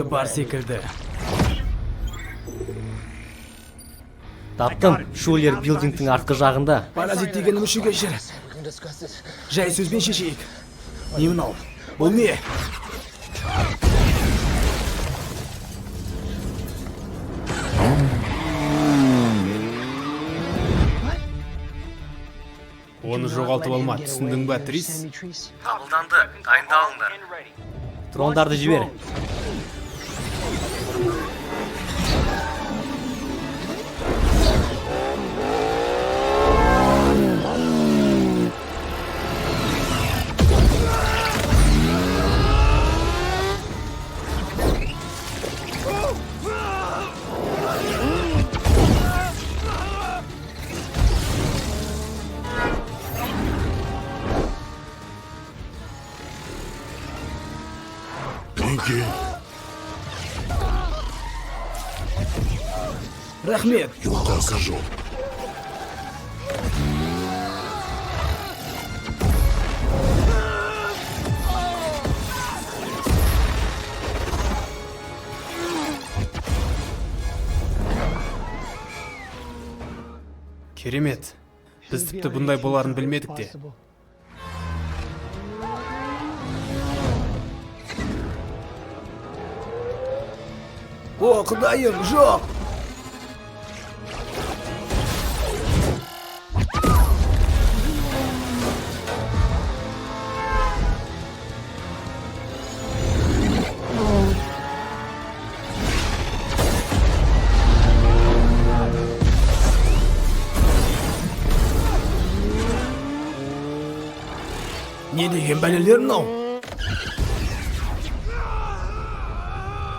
Бар секілді. Таптым, Шулер билдингтің артқы жағында. Паразит дегенім үшін кешір. Жай сөзбен шешейік. Не мынау? Бұл не? Оны жоғалтып алма, түсіндің ба, Трис? Қабылданды, дайындалыңдар. Дрондарды жібер. Рахмет. Юлта скажу. Керемет. Біз тіпті бұндай боларын білмедік те. О, құдайым, жоқ! Не деген бәлелер мынау?